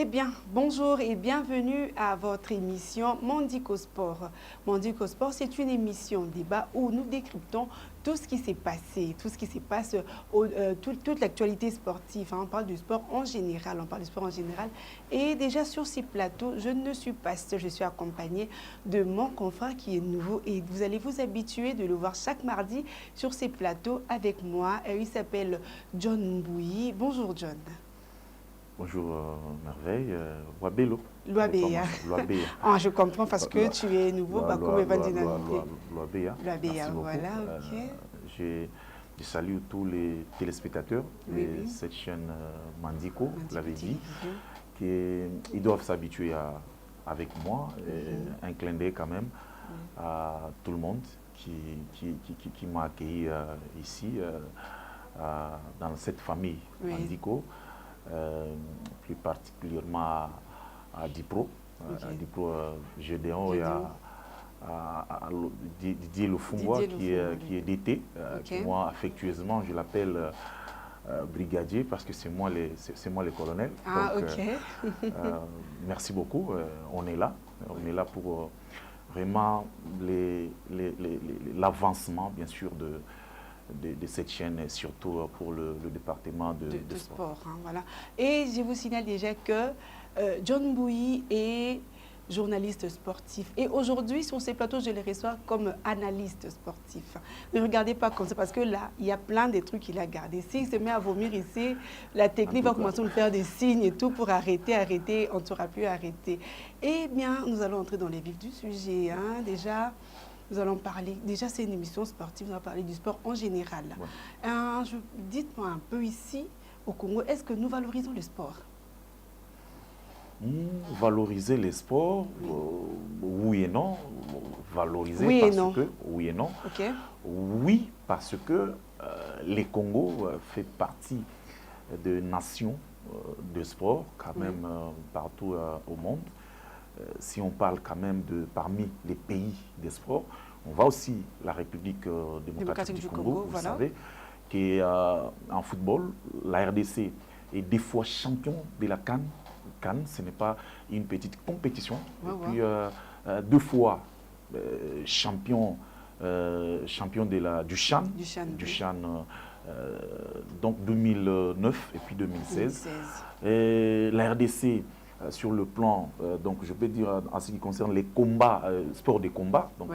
Eh bien, bonjour et bienvenue à votre émission Mondico Sport. Mondico Sport, c'est une émission débat où nous décryptons tout ce qui s'est passé, tout ce qui se passe, toute l'actualité sportive. On parle du sport en général, Et déjà sur ces plateaux, je ne suis pas seule, je suis accompagnée de mon confrère qui est nouveau et vous allez vous habituer de le voir chaque mardi sur ces plateaux avec moi. Il s'appelle John Mbouyi. Bonjour John. Bonjour Merveille, Wabelo. Loabea. Ah, je comprends parce que tu es nouveau, comme Evan Dynamité. Loabea. Loabea, voilà, ok. Je salue tous les téléspectateurs de cette chaîne Mondico, vous l'avez dit, qu'ils doivent s'habituer avec moi, un clin d'œil quand même à tout le monde qui m'a accueilli ici, dans cette famille Mondico. Plus particulièrement à Dipro, Dipro Gédéon et à Didier Lefumbois qui est d'été, moi affectueusement je l'appelle brigadier parce que c'est moi le colonel. Ah, donc, merci beaucoup, on est là pour vraiment l'avancement bien sûr de cette chaîne, et surtout pour le département de sport. Voilà. Et je vous signale déjà que John Mbouyi est journaliste sportif. Et aujourd'hui, sur ces plateaux, je le reçois comme analyste sportif. Ne regardez pas comme ça, parce que là, il y a plein de trucs qu'il a gardés. S'il se met à vomir ici, la technique va commencer à nous faire des signes et tout pour arrêter, on ne saura plus arrêter. Eh bien, nous allons entrer dans les vifs du sujet. Déjà, nous allons parler, déjà c'est une émission sportive, nous allons parler du sport en général. Ouais. Dites-moi un peu ici, au Congo, est-ce que nous valorisons le sport? Valoriser les sports, oui et non. Valoriser oui parce et non. Que, oui et non. Okay. Oui, parce que le Congo fait partie de nations de sport, quand même partout au monde. Si on parle quand même de parmi les pays des sports, on va aussi la République démocratique du Congo, vous savez, qui est en football, la RDC est des fois champion de la CAN. CAN, ce n'est pas une petite compétition. Et puis 2 fois champion du CHAN, donc 2009 et puis 2016. Et la RDC sur le plan, donc je peux dire en ce qui concerne les combats, sport de combat, donc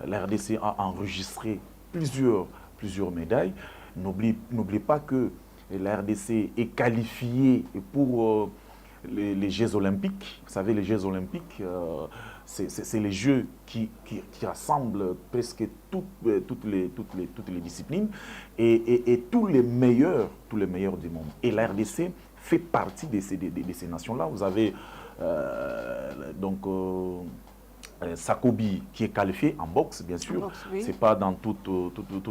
la RDC a enregistré plusieurs médailles. N'oubliez pas que la RDC est qualifiée pour les Jeux Olympiques. Vous savez, les Jeux Olympiques, c'est les Jeux qui rassemblent presque toutes les disciplines et tous les meilleurs du monde. Et la RDC fait partie de ces nations-là. Vous avez Sakobi qui est qualifié en boxe, bien sûr. Ce n'est pas dans toutes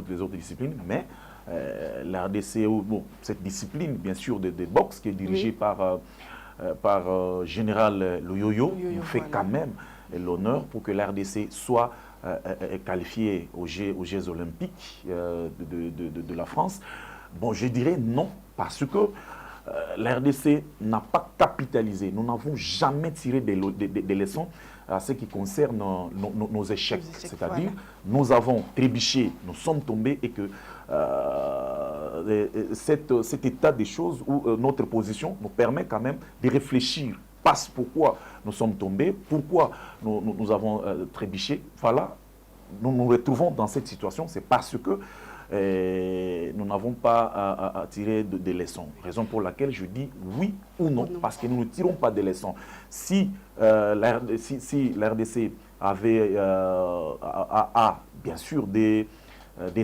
les autres disciplines, mais la RDC, cette discipline, bien sûr, de boxe qui est dirigée par Général Loyoyo, nous fait quand même l'honneur pour que la RDC soit qualifiée aux Jeux Olympiques de la France. Bon, je dirais non, parce que la RDC n'a pas capitalisé. Nous n'avons jamais tiré des leçons à ce qui concerne nos échecs. C'est-à-dire, nous avons trébuché, nous sommes tombés et que cet état des choses où notre position nous permet quand même de réfléchir. Pourquoi nous sommes tombés, pourquoi nous avons trébuché. Voilà, nous nous retrouvons dans cette situation, c'est parce que nous n'avons pas à tirer des leçons. Raison pour laquelle je dis oui ou non, parce que nous ne tirons pas des leçons. Si la RDC avait bien sûr des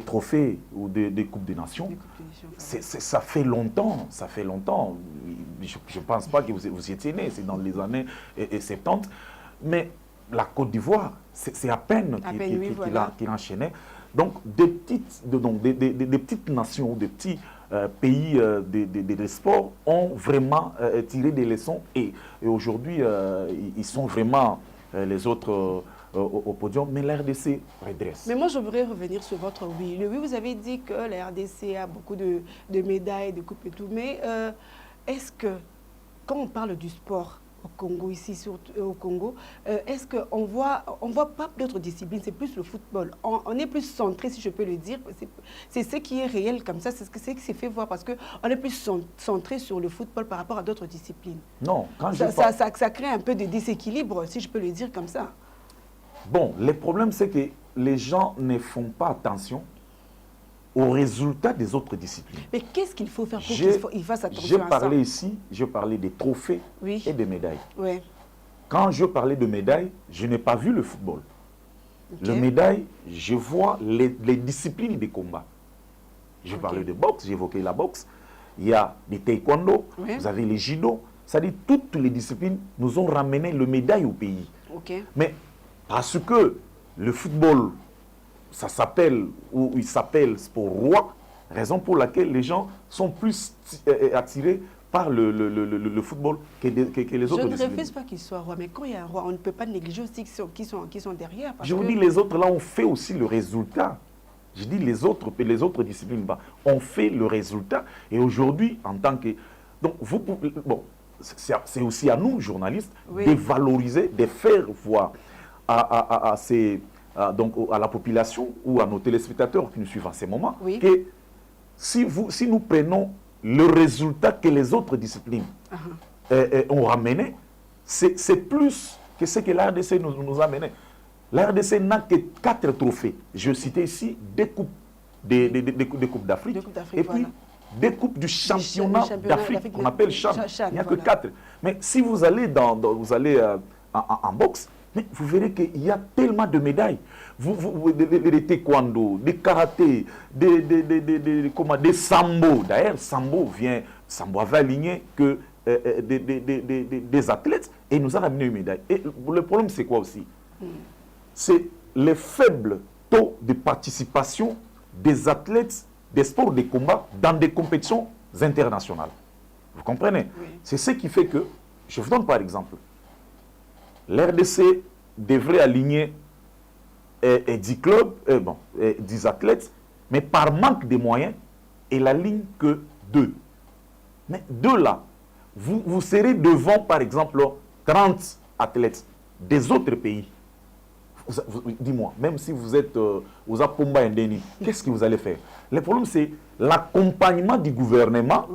trophées ou des Coupes des Nations, ça fait longtemps. Je ne pense pas que vous y étiez né, c'est dans les années 70. Mais la Côte d'Ivoire, c'est à peine qu'il enchaînait. Donc, des petites nations, des petits pays des sports ont vraiment tiré des leçons et aujourd'hui, ils sont vraiment les autres au podium, mais la RDC redresse. Mais moi, je voudrais revenir sur votre oui. Le oui, vous avez dit que la RDC a beaucoup de médailles, de coupes et tout, mais est-ce que quand on parle du sport au Congo, ici surtout au Congo, est-ce qu'on voit pas d'autres disciplines, c'est plus le football. On est plus centré, si je peux le dire. C'est ce qui est réel comme ça, c'est ce qui s'est fait voir parce qu'on est plus centré sur le football par rapport à d'autres disciplines. Non, quand ça crée un peu de déséquilibre, si je peux le dire comme ça. Bon, le problème, c'est que les gens ne font pas attention aux résultats des autres disciplines. Mais qu'est-ce qu'il faut faire pour qu'ils fassent attention à ça? J'ai parlé ici, je parlais des trophées et des médailles. Oui. Quand je parlais de médailles, je n'ai pas vu le football. Okay. Le médaille, je vois les disciplines de combat. Je parlais de boxe, j'évoquais la boxe. Il y a des taekwondo, vous avez les judo. C'est-à-dire toutes les disciplines nous ont ramené le médaille au pays. Mais parce que le football, ça s'appelle, ou il s'appelle sport roi, raison pour laquelle les gens sont plus attirés par le football que les autres disciplines. Je ne refuse pas qu'il soit roi, mais quand il y a un roi, on ne peut pas négliger aussi qui sont derrière. Je vous dis, les autres, là, on fait aussi le résultat. Je dis les autres disciplines, bah, on fait le résultat. Et aujourd'hui, en tant que... Donc, vous pouvez... Bon, c'est aussi à nous, journalistes, de valoriser, de faire voir donc à la population ou à nos téléspectateurs qui nous suivent en ces moments, que si nous prenons le résultat que les autres disciplines ont ramené, c'est plus que ce que la RDC nous a amené. La RDC n'a que 4 trophées. Je citais ici des coupes d'Afrique et puis des coupes du championnat d'Afrique qu'on appelle CHAN. Il n'y a que 4. Mais si vous allez, en boxe, mais vous verrez qu'il y a tellement de médailles. Des taekwondo, des karaté, des sambo. D'ailleurs, sambo avait aligné que des athlètes et nous a ramené une médaille. Et le problème, c'est quoi aussi? C'est le faible taux de participation des athlètes des sports de combat dans des compétitions internationales. Vous comprenez? C'est ce qui fait que, je vous donne par exemple, l'RDC devrait aligner 10 clubs, 10 athlètes, mais par manque de moyens, elle aligne que 2. Mais 2 là, vous serez devant par exemple 30 athlètes des autres pays. Dis-moi, même si vous êtes aux Apomba Indeni, qu'est-ce que vous allez faire? Le problème, c'est l'accompagnement du gouvernement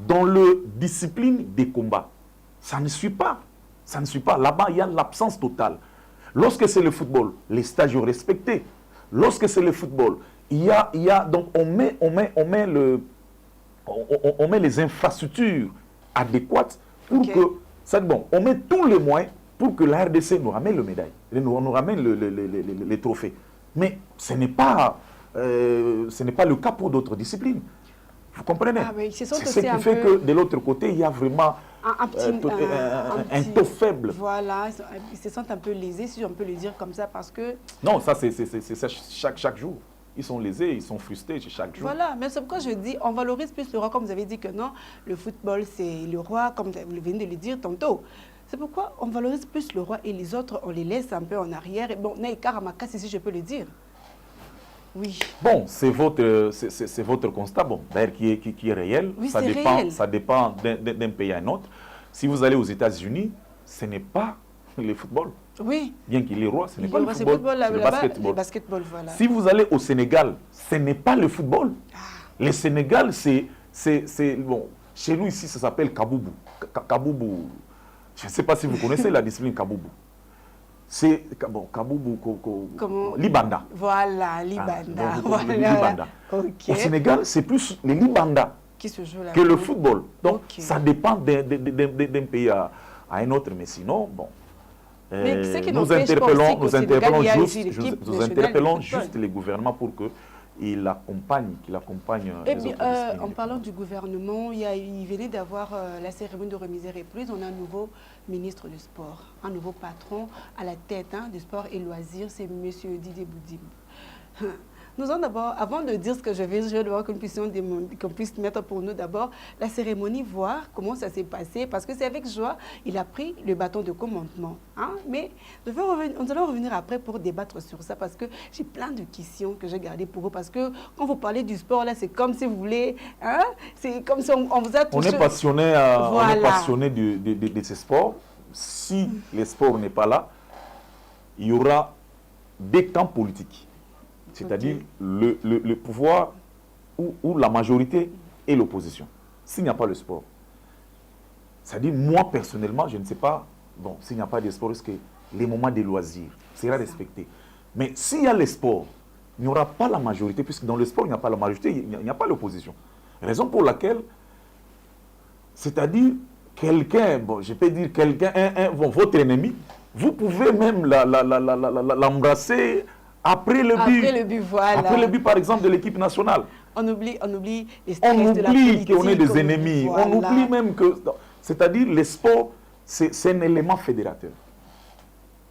dans la discipline des combats. Ça ne suit pas. Ça ne suit pas. Là-bas, il y a l'absence totale. Lorsque c'est le football, les stages sont respectés. Lorsque c'est le football, donc on met les infrastructures adéquates pour que, on met tous les moyens pour que la RDC nous ramène le médaille, nous ramène les trophées. Mais ce n'est pas le cas pour d'autres disciplines. Vous comprenez? C'est ce qui fait que de l'autre côté, il y a vraiment un taux faible. Voilà, ils se sentent un peu lésés, si on peut le dire comme ça, parce que... Non, ça c'est chaque jour. Ils sont lésés, ils sont frustrés chaque jour. Voilà, mais c'est pourquoi je dis, on valorise plus le roi, comme vous avez dit que non, le football c'est le roi, comme vous venez de le dire tantôt. C'est pourquoi on valorise plus le roi et les autres, on les laisse un peu en arrière. Et bon, Naïkaramaka, si je peux le dire. Oui. Bon, c'est votre constat, bon, qui est réel. Oui, ça dépend d'un pays à un autre. Si vous allez aux États-Unis, ce n'est pas le football. Oui. Bien qu'il est roi, ce n'est pas le football, c'est le basketball. Voilà. Si vous allez au Sénégal, ce n'est pas le football. Le Sénégal, bon, chez nous ici, ça s'appelle Kaboubou. Kaboubou. Je ne sais pas si vous connaissez la discipline Kaboubou. C'est Kaboubou, Libanda. Voilà, Libanda. Libanda. Au Sénégal, c'est plus les Libanda qui se jouent que le football. Donc, ça dépend d'un pays à un autre. Mais sinon, bon, nous interpellons juste les gouvernements pour que qu'il accompagne les autres disciplines. En parlant du gouvernement, il venait d'avoir la cérémonie de remise et reprise. On a un nouveau ministre du sport, un nouveau patron à la tête du sport et loisirs, c'est M. Didier Boudim. Nous allons d'abord, avant de dire ce que je vais devoir qu'on puisse mettre pour nous d'abord la cérémonie, voir comment ça s'est passé, parce que c'est avec joie, il a pris le bâton de commandement. Hein? Mais nous allons revenir après pour débattre sur ça, parce que j'ai plein de questions que j'ai gardées pour vous, parce que quand vous parlez du sport, là, c'est comme si vous voulez, hein? C'est comme si on vous a touché. On est passionné, voilà. on est passionné de ces sports. Si le sport n'est pas là, il y aura des camps politiques. C'est-à-dire le pouvoir ou la majorité et l'opposition. S'il n'y a pas le sport, c'est-à-dire moi personnellement, je ne sais pas, bon, s'il n'y a pas de sport, est-ce que les moments de loisirs sera respecté? Mais s'il y a le sport, il n'y aura pas la majorité, puisque dans le sport, il n'y a pas la majorité, il n'y a pas l'opposition. Raison pour laquelle, c'est-à-dire quelqu'un, bon, je peux dire quelqu'un, votre ennemi, vous pouvez même l'embrasser après le but. Après le but, voilà. Après le but, par exemple, de l'équipe nationale. On oublie les stress de la politique. On oublie qu'on est des ennemis. Voilà. On oublie même que... C'est-à-dire, le sport, c'est un élément fédérateur.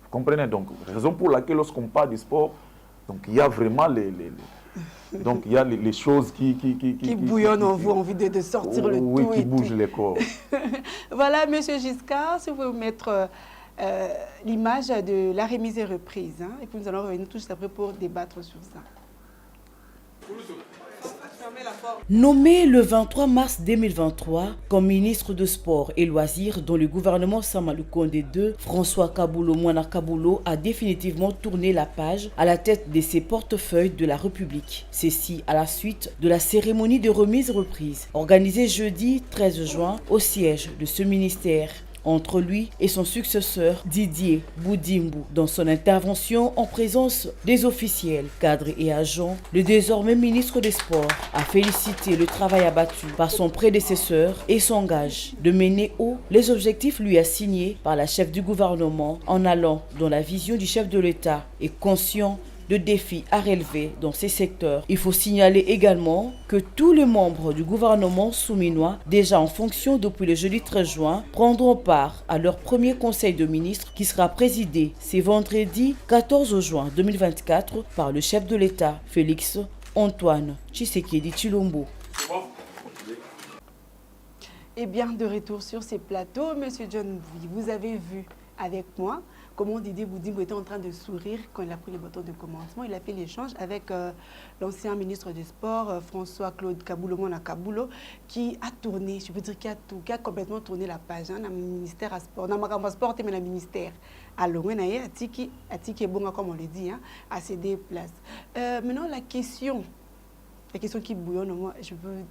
Vous comprenez? Donc, raison pour laquelle, lorsqu'on parle du sport, donc, il y a vraiment donc, il y a les choses qui bouillonnent en vous, envie de sortir le tout. Oui, qui bougent les corps. Voilà, M. Giscard, si vous pouvez mettre l'image de la remise et reprise. Hein, et puis nous allons revenir tout juste après pour débattre sur ça. Nommé le 23 mars 2023 comme ministre de Sport et Loisirs dans le gouvernement Samalou Konde II, François Kaboulo Mwana Kaboulo a définitivement tourné la page à la tête de ses portefeuilles de la République. Ceci à la suite de la cérémonie de remise-reprise organisée jeudi 13 juin au siège de ce ministère. Entre lui et son successeur Didier Boudimbu. Dans son intervention en présence des officiels, cadres et agents, le désormais ministre des Sports a félicité le travail abattu par son prédécesseur et s'engage de mener haut les objectifs lui assignés par la chef du gouvernement en allant dans la vision du chef de l'État et conscient de défis à relever dans ces secteurs. Il faut signaler également que tous les membres du gouvernement souminois, déjà en fonction depuis le jeudi 13 juin, prendront part à leur premier conseil de ministres qui sera présidé ce vendredi 14 juin 2024 par le chef de l'État, Félix Antoine Tshisekedi Tshilombo. Et bien, de retour sur ces plateaux, M. John Bouy, vous avez vu avec moi comment Didier Boudimbu était en train de sourire quand il a pris le bâton de commandement. Il a fait l'échange avec l'ancien ministre des Sports, François-Claude Kaboulo Mwana Kaboulo, qui a tourné, je peux dire qui a complètement tourné la page dans le ministère à sport. Dans le sport, mais dans le ministère. Alors, Atiki est bon, comme on le dit, hein, à céder place. Maintenant, la question qui bouillonne, moi, je veux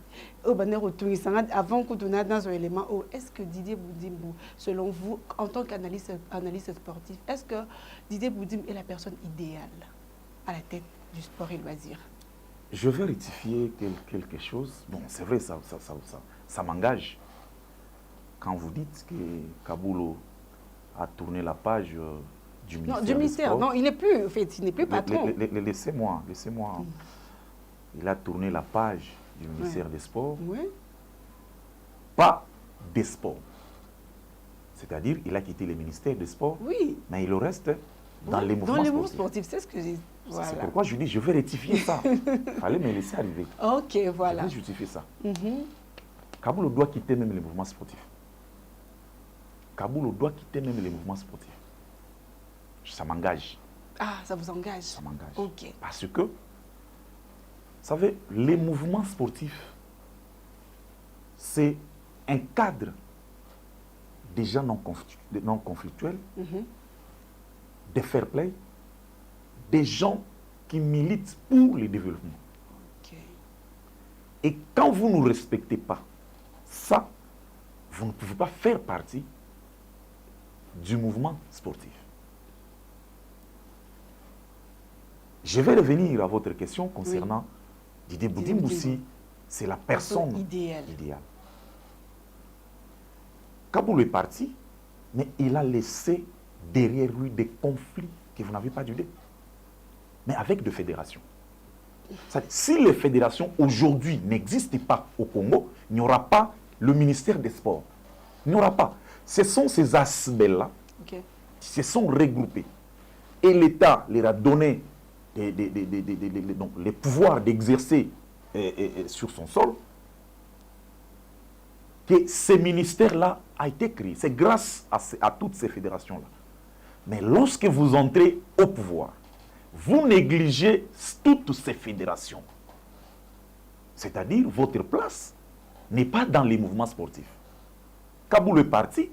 avant qu'on tourne dans un élément, est-ce que Didier Boudimbu, selon vous, en tant qu'analyste sportif, est-ce que Didier Boudimbu est la personne idéale à la tête du sport et loisir? Je vais rectifier quelque chose. Bon, c'est vrai, ça m'engage. Quand vous dites que Kaboulo a tourné la page du ministère. Non, du ministère. Non, il n'est plus, en fait, il n'est plus patron. Laissez-moi. Il a tourné la page du ministère des Sports, pas des sports. C'est-à-dire, il a quitté le ministère des Sports, mais il reste dans les mouvements sportifs. C'est ce que j'ai dit. Voilà. C'est pourquoi je dis, je vais rectifier ça. Il fallait me laisser arriver. Ok, voilà. Je vais justifier ça. Kaboulo doit quitter même les mouvements sportifs. Kaboulo doit quitter même les mouvements sportifs. Ça m'engage. Ah, ça vous engage? Ça m'engage. Ok. Parce que, vous savez, les mouvements sportifs, c'est un cadre déjà non conflictuel, de fair play, des gens qui militent pour le développement. Okay. Et quand vous ne respectez pas ça, vous ne pouvez pas faire partie du mouvement sportif. Je vais revenir à votre question concernant Didier Boudimbu, c'est la personne idéale. Kaboulo est parti, mais il a laissé derrière lui des conflits que vous n'avez pas d'idée. Mais avec des fédérations. Si les fédérations aujourd'hui n'existent pas au Congo, il n'y aura pas le ministère des Sports. Il n'y aura pas. Ce sont ces aspects-là qui se sont regroupés. Et l'État leur a donné donc, les pouvoirs d'exercer sur son sol, que ce ministère-là a été créé. C'est grâce à toutes ces fédérations-là. Mais lorsque vous entrez au pouvoir, vous négligez toutes ces fédérations. C'est-à-dire, votre place n'est pas dans les mouvements sportifs. Kaboul est parti,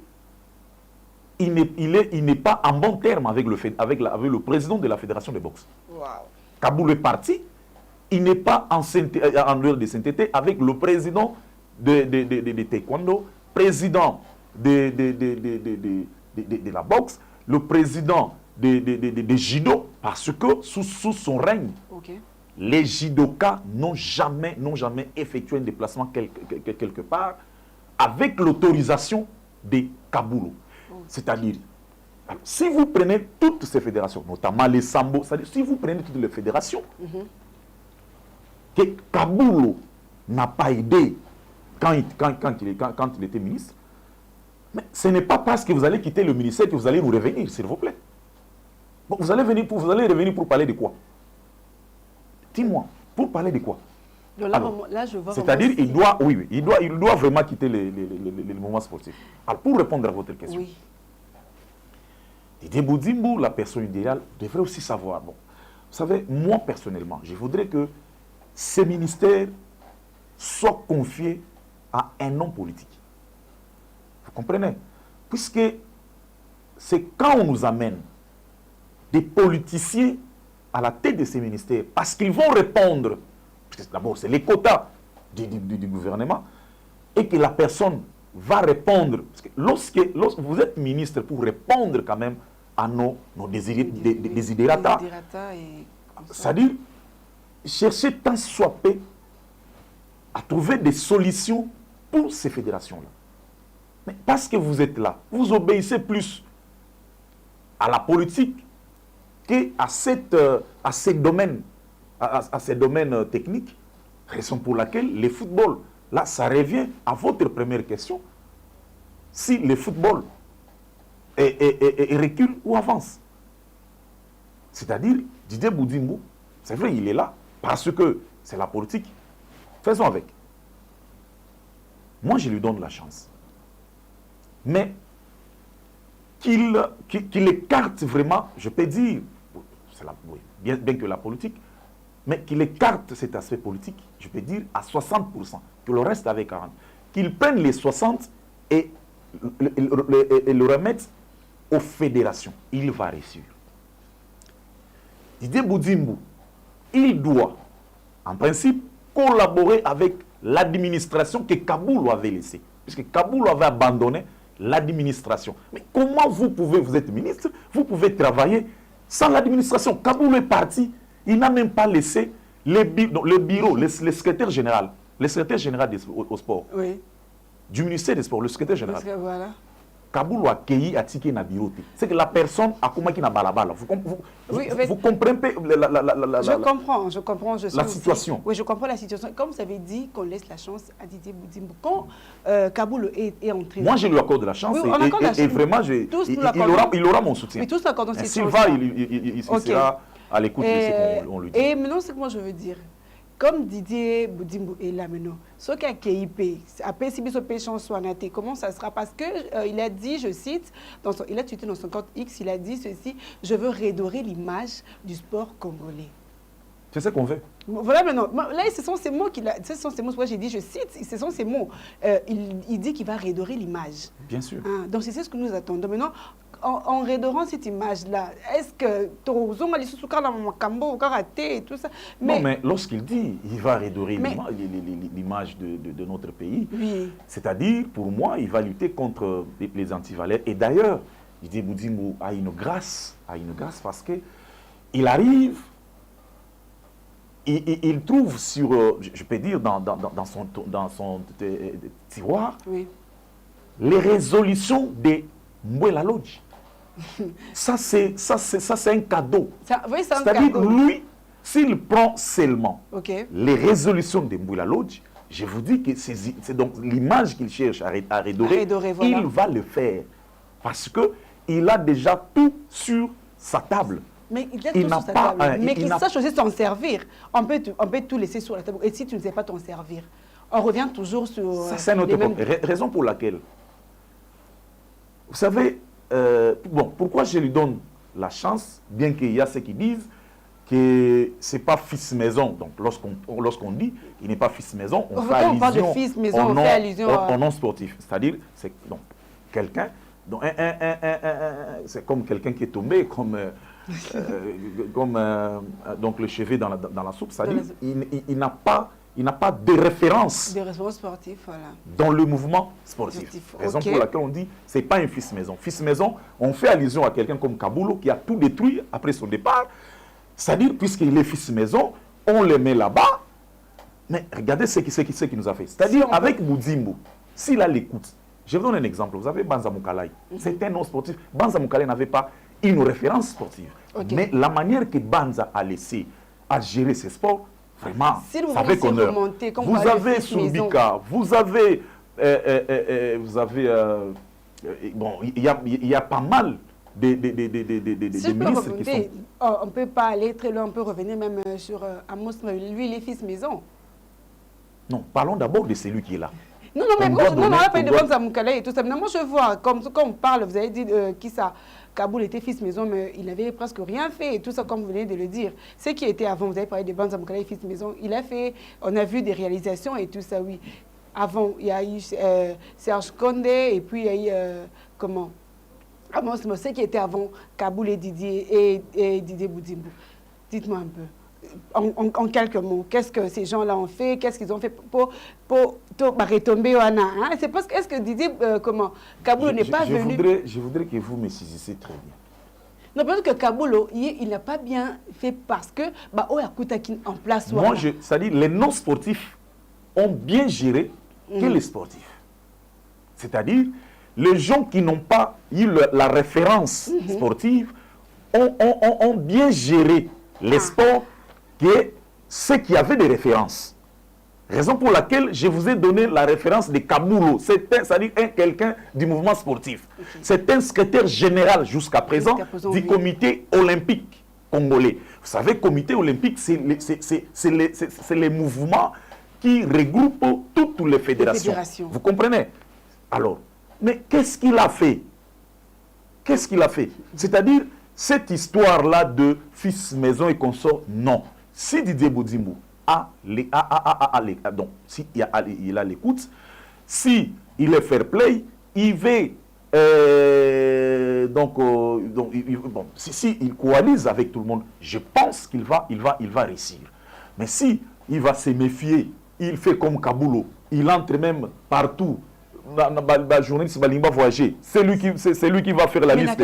il n'est pas en bon terme avec le président de la fédération de boxe. Wow. Kaboul est parti, il n'est pas en dehors de sainteté avec le président de taekwondo, président de la boxe, le président de judo, parce que sous son règne, Okay. les judokas n'ont jamais effectué un déplacement quelque part avec l'autorisation de Kaboul. C'est-à-dire, si vous prenez toutes ces fédérations, notamment les sambo, c'est-à-dire si vous prenez toutes les fédérations, que Kaboul n'a pas aidé quand il était ministre, mais ce n'est pas parce que vous allez quitter le ministère que vous allez nous revenir, s'il vous plaît. Bon, vous allez revenir pour parler de quoi? Dis-moi, pour parler de quoi? Là, je vois. C'est-à-dire, il doit vraiment quitter les mouvements sportifs. Alors, pour répondre à votre question, oui. Didier Boudimbo, la personne idéale, devrait aussi savoir. Bon, vous savez, moi personnellement, je voudrais que ces ministères soient confiés à un homme politique. Vous comprenez? Puisque c'est quand on nous amène des politiciens à la tête de ces ministères, parce qu'ils vont répondre, parce que d'abord c'est les quotas du gouvernement, et que la personne va répondre, parce que lorsque vous êtes ministre pour répondre quand même à nos desiderata, c'est-à-dire chercher tant soit peu à trouver des solutions pour ces fédérations-là. Mais parce que vous êtes là, vous obéissez plus à la politique qu'à ces domaines techniques, raison pour laquelle le football, là, ça revient à votre première question. Si le football recule ou avance. C'est-à-dire, Didier Boudimbo, c'est vrai, il est là, parce que c'est la politique. Faisons avec. Moi, je lui donne la chance. Mais qu'il écarte vraiment, je peux dire, oui, bien que la politique, mais qu'il écarte cet aspect politique, je peux dire à 60%, que le reste avec 40%. Qu'il prenne les 60% et le remette aux fédérations. Il va réussir. Didier Boudimbo, il doit, en principe, collaborer avec l'administration que Kaboul avait laissée. Puisque Kaboul avait abandonné l'administration. Mais comment vous êtes ministre, vous pouvez travailler sans l'administration? Kaboul est parti, il n'a même pas laissé le bureau, le secrétaire général au sport, oui, du ministère des Sports, le secrétaire général. Parce que voilà. Kaboul a accueilli à Tiki na bureau. C'est que la personne a comment qui n'a balabala. Vous comprenez Je comprends. La situation. Oui, je comprends la situation. Comme vous avez dit qu'on laisse la chance à Didier Boudimbo. Quand Kaboul est entré... Moi, je lui accorde la chance. Oui, et vraiment, il aura mon soutien. Mais tous l'accordons cette chance. S'il va, il sera à l'écoute de ce qu'on lui dit. Et maintenant, c'est que moi je veux dire. Comme Didier Boudimbo est là maintenant, ce qu'a KIP, après si biso péchant soit naté, comment ça sera? Parce que il a dit, je cite, il a tweeté dans son compte X, il a dit ceci: je veux redorer l'image du sport congolais. C'est ce qu'on veut. Voilà maintenant. Là, ce sont ces mots qu'il a. Ce sont ces mots. Moi, j'ai dit, je cite. Ce sont ces mots. Il dit qu'il va redorer l'image. Bien sûr. Hein? Donc c'est ce que nous attendons maintenant. En redorant cette image-là, est-ce que et tout ça? Non, mais lorsqu'il dit il va redorer l'image de notre pays, oui, c'est-à-dire, pour moi, il va lutter contre les antivaleurs. Et d'ailleurs, Didier Boudimbo a une grâce parce qu'il arrive, il trouve sur, je peux dire, dans son tiroir, oui, les résolutions de Mbouela Lodge. Ça, c'est un cadeau. Oui, c'est-à-dire, lui, s'il prend seulement les résolutions de Mbouela Lodge, je vous dis que c'est donc l'image qu'il cherche à redorer, voilà. Il va le faire. Parce qu'il a déjà tout sur sa table. Mais il Il n'a pas... mais qu'il sache aussi s'en servir. On peut tout laisser sur la table. Et si tu ne sais pas t'en servir, on revient toujours sur... Ça, c'est notre raison pour laquelle... Vous savez, bon, pourquoi je lui donne la chance, bien qu'il y a ceux qui disent que ce n'est pas fils maison. Donc, lorsqu'on dit qu'il n'est pas fils maison, on fait allusion, parle de fils maison, on fait allusion au non sportif. C'est-à-dire, c'est quelqu'un, c'est comme quelqu'un qui est tombé, comme donc le cheveu dans la soupe. C'est-à-dire, il n'a pas de référence. Des références sportives, voilà. Dans le mouvement sportif. Raison pour laquelle on dit ce n'est pas un fils maison. Fils maison, on fait allusion à quelqu'un comme Kabulo qui a tout détruit après son départ. C'est-à-dire, puisqu'il est fils maison, on le met là-bas. Mais regardez ce qu'il nous a fait. C'est-à-dire, avec Boudzimbo, s'il a l'écoute, je vous donne un exemple. Vous avez Banza Moukalai. C'est un non sportif. Banza Moukalai n'avait pas une référence sportive. Mais la manière que Banza a laissé à gérer ses sports, vraiment, ça avec honneur. Vous avez Soubika, vous avez bon, il y a pas mal des ministres qui sont... on ne peut pas aller très loin, on peut revenir même sur Amos, lui, il est fils maison. Non, parlons d'abord de celui qui est là. Non, mais on a parlé de Banza Moukalai et tout ça. Moi, je vois, comme on parle, vous avez dit qui ça, Kaboul était fils maison, mais il n'avait presque rien fait et tout ça, comme vous venez de le dire. Ce qui était avant, vous avez parlé de Banza Moukalai, fils maison, il a fait, on a vu des réalisations et tout ça, oui. Avant, il y a eu Serge Condé et puis il y a eu, comment Amos, ce qui était avant Kaboul et Didier Boudzimbo. Dites-moi un peu. En quelques mots, qu'est-ce que ces gens-là ont fait, qu'est-ce qu'ils ont fait pour retomber au Hana, hein? C'est parce que, est-ce que Didier, Kaboul n'est pas venu... Je voudrais que vous me saisissez très bien. Non, parce que Kaboul, il n'a pas bien fait parce que, en place... Moi, c'est-à-dire, les non-sportifs ont bien géré que les sportifs. C'est-à-dire, les gens qui n'ont pas eu la référence sportive ont bien géré les sports que ceux qui avaient des références. Raison pour laquelle je vous ai donné la référence de Kaboulo. C'est-à-dire quelqu'un du mouvement sportif. C'est un secrétaire général jusqu'à présent du comité olympique congolais. Vous savez, comité olympique, c'est les mouvements qui regroupent toutes les fédérations. Vous comprenez? Alors, mais qu'est-ce qu'il a fait? Qu'est-ce qu'il a fait? C'est-à-dire, cette histoire-là de fils maison et consort, non. Si Didier Boudzimbo donc, si il a l'écoute, si il est fair play, il va bon, si il coalise avec tout le monde, je pense qu'il va réussir. Mais si il va se méfier, il fait comme Kabulo, il entre même partout. La journaliste va voyager. C'est lui qui va faire la liste.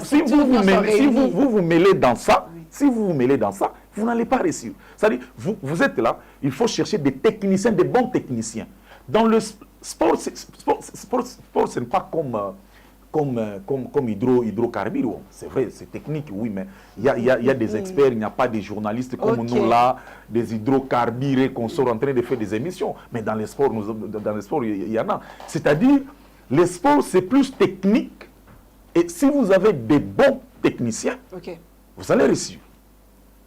Si vous vous mêlez dans ça, vous n'allez pas réussir. C'est-à-dire, vous êtes là, il faut chercher des techniciens, des bons techniciens. Dans le sport, ce n'est pas comme hydrocarbures. C'est vrai, c'est technique, oui, mais il y a des experts, il n'y a pas des journalistes comme nous là, des hydrocarbures qu'on sort en train de faire des émissions. Mais dans les sports, il y en a. C'est-à-dire, les sports, c'est plus technique. Et si vous avez des bons techniciens, vous allez réussir.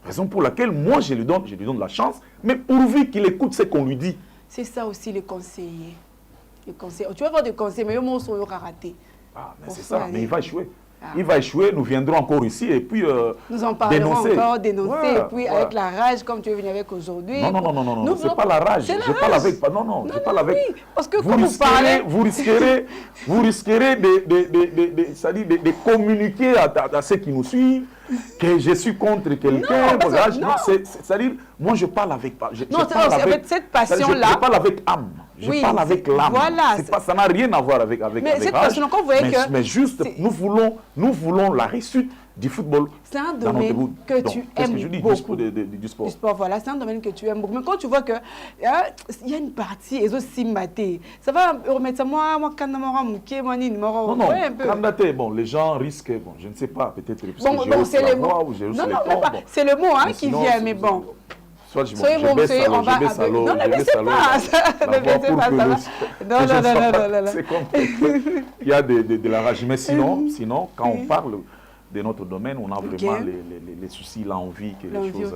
Raison pour laquelle, moi, je lui donne la chance, mais pourvu qu'il écoute ce qu'on lui dit. C'est ça aussi, les conseillers. Tu vas avoir des conseillers, mais ils sont ratés. Ah, mais c'est ça, mais il va échouer. Il va échouer, nous viendrons encore ici et puis nous en parlerons encore, dénoncer, et puis avec la rage, comme tu es venu avec aujourd'hui. Non, c'est pas la rage. Je parle avec... Non, je parle avec... Parce que quand vous parlez... Vous risquerez de communiquer à ceux qui nous suivent que je suis contre quelqu'un. C'est-à-dire, moi je parle avec... avec cette passion-là... Je parle avec âme. Je parle avec l'âme. Voilà. Ça n'a rien à voir avec cette passion, quand vous voyez que... Mais juste, nous voulons la réussite du football. C'est un domaine que tu aimes beaucoup. Du sport. Du sport, voilà. C'est un domaine que tu aimes beaucoup. Mais quand tu vois qu'il y a une partie, ils ont simbaté. Ça va remettre ça, moi, quand non, candidaté, bon, les gens risquent, bon, je ne sais pas, peut-être... Bon, c'est le mot. C'est le mot qui vient, mais bon. Soit je baisse à l'eau. Non, ne baissez pas ça. Ne baissez pas ça. C'est comme il y a de la rage. Mais sinon, quand on parle de notre domaine, on a vraiment les soucis, l'envie que les choses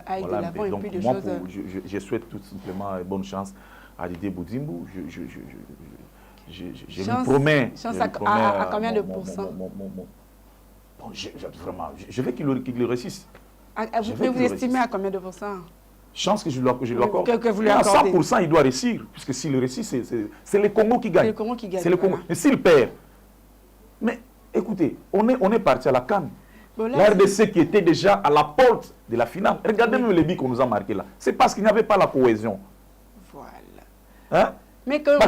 aillent de l'avant. Donc, moi, je souhaite tout simplement bonne chance à Didier Boudzimbou. Je lui promets. Chance à combien de pourcents? Vraiment, je veux qu'il le réussisse. Vous estimez à combien de pourcents? Chance que je lui accorde. Que vous lui à accordez. 100%, il doit réussir. Puisque s'il réussit, c'est le Congo qui gagne. C'est le Congo qui gagne. C'est le Congo. Voilà. Mais s'il perd, mais écoutez, on est parti à la CAN. Bon, la RDC qui était déjà à la porte de la finale. Regardez même les buts qu'on nous a marqués là. C'est parce qu'il n'y avait pas la cohésion. Voilà. Hein? Mais quand même, on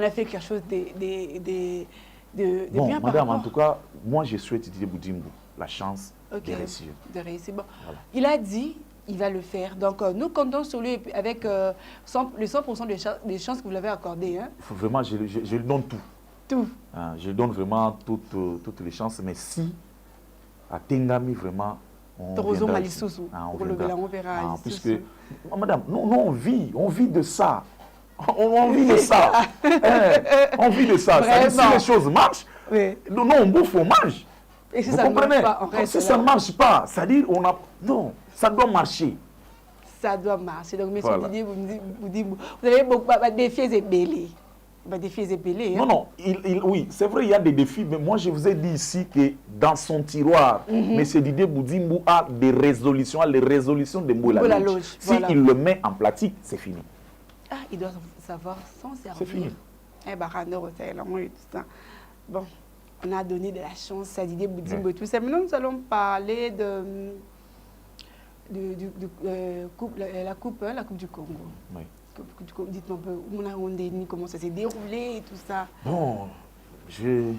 a fait quelque chose de bon, bien madame, par en tout cas, moi je souhaite Didier Boudzimbou la chance de réussir. Bon. Voilà. Il a dit il va le faire. Donc, nous comptons sur lui avec le 100% des chances que vous l'avez accordé. Hein? Vraiment, je lui donne tout. Tout. Hein, je lui donne vraiment toutes les chances. Mais si, à Tengami, vraiment, on verra. Puisque, madame, nous on vit de ça. On vit de ça. On vit de ça. Si les choses marchent, nous on bouffe, on mange. Et si vous ça comprenez? Ne marche pas, on reste si ça ne marche pas, c'est-à-dire non, ça doit marcher. Ça doit marcher. Donc, monsieur Didier, vous avez beaucoup de défis et belés. Hein? Non, oui, c'est vrai, il y a des défis, mais moi je vous ai dit ici que dans son tiroir, M. Didier Boudzimbou a les résolutions de Mboula-Loge. S'il le met en pratique, c'est fini. Ah, il doit savoir s'en servir. C'est fini. Bon, on a donné de la chance à Didier Boudzimbou et tout ça. Maintenant, nous allons parler de la coupe du Congo. Oui. Dites-moi un peu comment ça s'est déroulé et tout ça. Bon,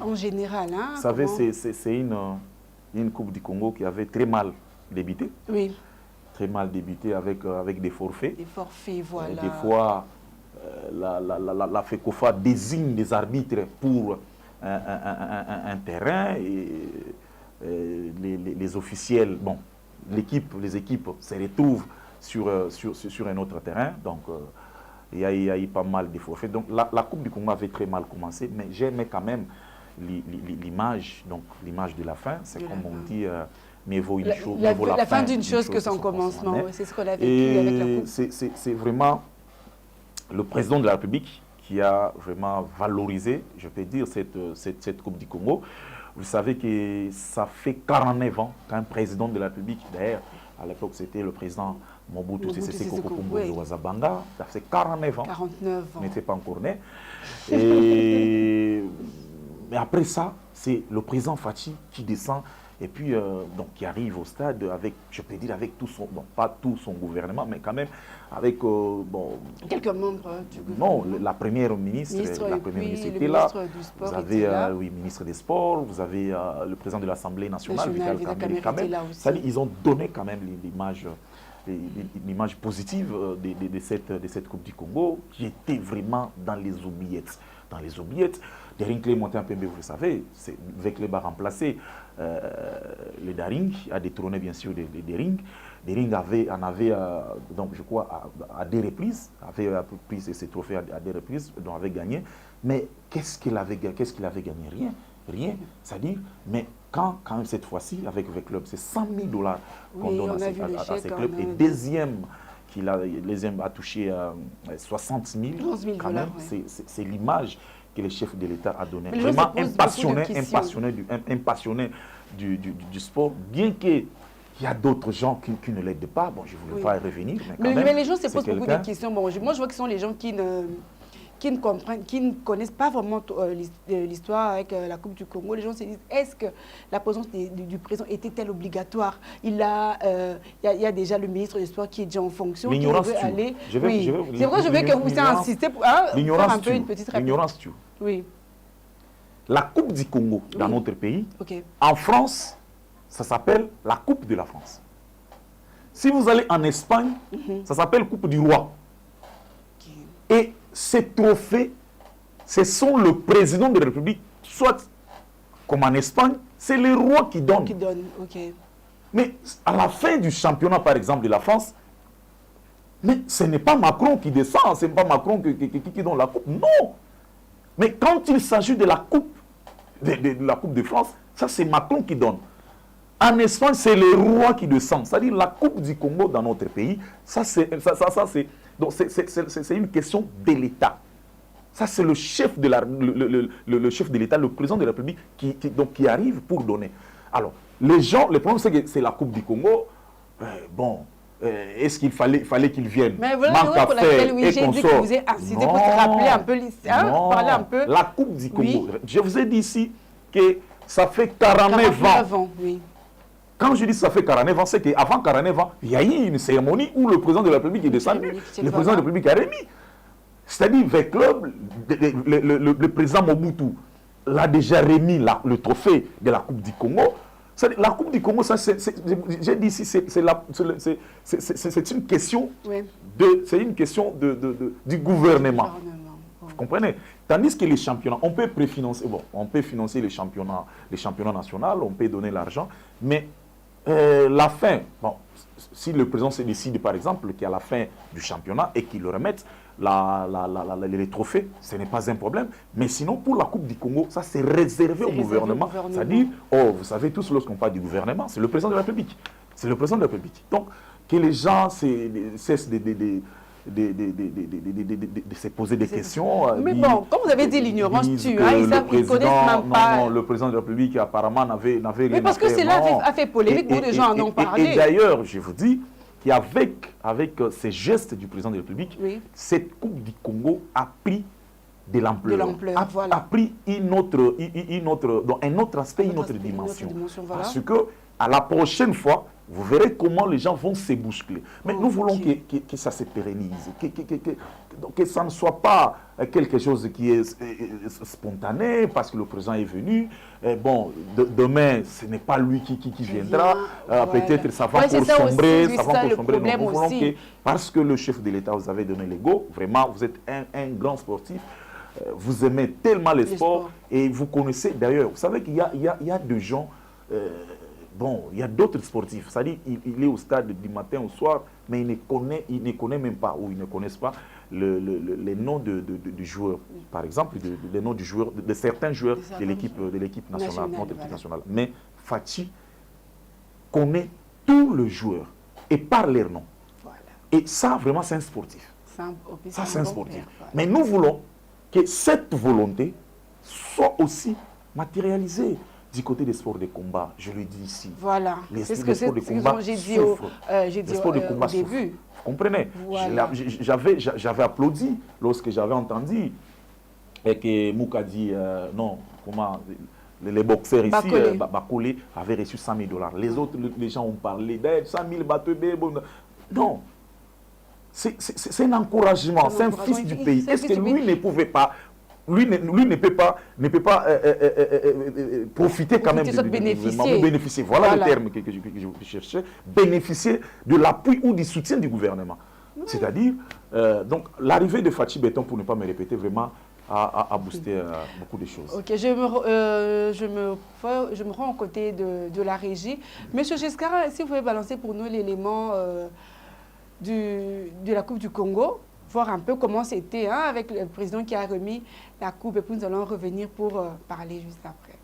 en général, hein. Vous savez, c'est une coupe du Congo qui avait très mal débuté. Oui. Très mal débuté avec des forfaits. Des forfaits, voilà. Des fois, la FECOFA désigne des arbitres pour un terrain et les officiels, bon, les équipes se retrouvent sur un autre terrain. Donc, il y a eu pas mal de forfaits. Donc, la Coupe du Congo avait très mal commencé, mais j'aimais quand même l'image de la fin. C'est comme on dit, mais vaut une chose. La fin d'une chose que son commencement. C'est ce qu'on a vécu avec la Coupe. C'est vraiment le président de la République qui a vraiment valorisé, je peux dire, cette Coupe du Congo. Vous savez que ça fait 49 ans qu'un président de la République, d'ailleurs, à l'époque c'était le président Mobutu Sese Seko Kombo Wazabanga, ça fait 49 ans. 49 ans. N'était pas encore né. Mais après ça, c'est le président Fachi qui descend et puis donc qui arrive au stade avec, je peux dire, avec tout son, bon, pas tout son gouvernement, mais quand même avec quelques membres du gouvernement. Non, la première ministre était là. Vous avez oui, ministre des Sports, vous avez le président de l'Assemblée nationale, Vital Kamerhe, quand même. Ils ont donné quand même l'image positive de cette Coupe du Congo qui était vraiment dans les oubliettes. Dans les oubliettes, Derinkle Monté-Pembe, vous le savez, Vekle a remplacé le Daring, a détrôné bien sûr le Dering. Dering en avait, donc je crois, à des reprises, avait pris ses trophées à des reprises, donc avait gagné. Mais qu'est-ce qu'il avait gagné? Rien. C'est-à-dire, mais quand même cette fois-ci, avec le club, c'est $100 000 qu'on donne à ces clubs. Et deuxième a touché 60 000. Quand même, c'est l'image que le chef de l'État a donnée. Vraiment un passionné du sport, bien qu'il y a d'autres gens qui ne l'aident pas. Bon, je ne voulais pas y revenir. Mais les gens se posent beaucoup de questions. Bon, moi, je vois que ce sont les gens qui ne comprennent, qui ne connaissent pas vraiment l'histoire avec la Coupe du Congo. Les gens se disent, est-ce que la présence du président était-elle obligatoire? Il y a déjà le ministre des Sports qui est déjà en fonction. L'ignorance tue. C'est vrai, je veux que vous insistiez pour faire un peu une petite réponse. L'ignorance tue. Oui. La Coupe du Congo dans notre pays, en France, ça s'appelle la Coupe de la France. Si vous allez en Espagne, ça s'appelle Coupe du Roi. Et ces trophées, ce sont le président de la République, soit comme en Espagne, c'est le roi qui donne. Mais à la fin du championnat, par exemple, de la France, mais ce n'est pas Macron qui descend, ce n'est pas Macron qui donne la coupe, non. Mais quand il s'agit de la coupe de la Coupe de France, ça c'est Macron qui donne. En Espagne, c'est les rois qui descendent. C'est-à-dire la Coupe du Congo dans notre pays, ça c'est une question de l'État. Ça, c'est le chef de le chef de l'État, le président de la République qui arrive pour donner. Alors, les gens, le problème, c'est que c'est la Coupe du Congo. Est-ce qu'il fallait qu'il vienne? Mais voilà pour laquelle, oui, j'ai dit que vous avez incité pour se rappeler un peu l'histoire, parler un peu. La Coupe du Congo, oui. Je vous ai dit ici que ça fait 49 ans. Oui. Quand je dis ça fait 49 ans, c'est qu'avant 49 ans, il y a eu une cérémonie où le président de la République est descendu. Le président de la République a remis. C'est-à-dire, avec le président Mobutu l'a déjà remis le trophée de la Coupe du Congo. La Coupe du Congo, j'ai dit ici, c'est une question, oui. Du gouvernement. Vous comprenez? Tandis que les championnats, on peut préfinancer, on peut financer les championnats nationaux, on peut donner l'argent, mais la fin, si le président se décide par exemple qu'à la fin du championnat et qu'il le remette les trophées, ce n'est pas un problème. Mais sinon, pour la Coupe du Congo, ça c'est réservé au gouvernement. C'est-à-dire, vous savez tous, lorsqu'on parle du gouvernement, c'est le président de la République. C'est le président de la République. Donc, que les gens cessent de se poser des questions. Mais bon, comme vous avez dit, l'ignorance tue. Ils connaissent même pas. Non, le président de la République apparemment n'avait rien. Mais parce que cela a fait polémique, beaucoup de gens en ont parlé. Et d'ailleurs, je vous dis qu'avec ces gestes du président de la République, oui. Cette Coupe du Congo a pris de l'ampleur, a pris un autre aspect, une autre dimension. Voilà. Parce que à la prochaine fois, vous verrez comment les gens vont se bousculer. Mais nous voulons que ça se pérennise, que ça ne soit pas quelque chose qui est spontané parce que le président est venu. Demain, ce n'est pas lui qui viendra. Peut-être ça va pour sombrer. Nous voulons que, parce que le chef de l'État vous avait donné l'ego, vraiment, vous êtes un grand sportif. Vous aimez tellement les sports et vous connaissez d'ailleurs. Vous savez qu'il y a des gens... il y a d'autres sportifs, c'est-à-dire il est au stade du matin au soir, mais il ne connaît même pas, ou ils ne connaissent pas les noms de joueurs, par exemple, les noms de certains joueurs de l'équipe nationale, notre équipe nationale. Mais Fachi connaît tous les joueurs et par leur nom. Voilà. Et ça, vraiment, c'est un sportif. Ça, c'est un sportif. Voilà. Mais nous voulons que cette volonté soit aussi matérialisée. Du côté des sports de combat, je le dis ici. Voilà, c'est ce que j'ai dit au début. Vous comprenez? Voilà. J'avais applaudi lorsque j'avais entendu que Mouka dit non, comment les boxeurs ici, Bakolé, avaient reçu 100 000 $. Les autres, les gens ont parlé d'aide, 100 000 bateaux. Non, c'est un encouragement, c'est un fils du pays. Est-ce que lui ne pouvait pas... Lui ne peut pas profiter quand même de bénéficier. Voilà le terme que je cherchais. Bénéficier de l'appui ou du soutien du gouvernement. Oui. C'est-à-dire, donc, l'arrivée de Fachi Béton, pour ne pas me répéter, vraiment, a boosté beaucoup de choses. Ok, je me rends aux côtés de la régie. Monsieur Giscard, si vous pouvez balancer pour nous l'élément de la Coupe du Congo, voir un peu comment c'était avec le président qui a remis la coupe et puis nous allons revenir pour parler juste après.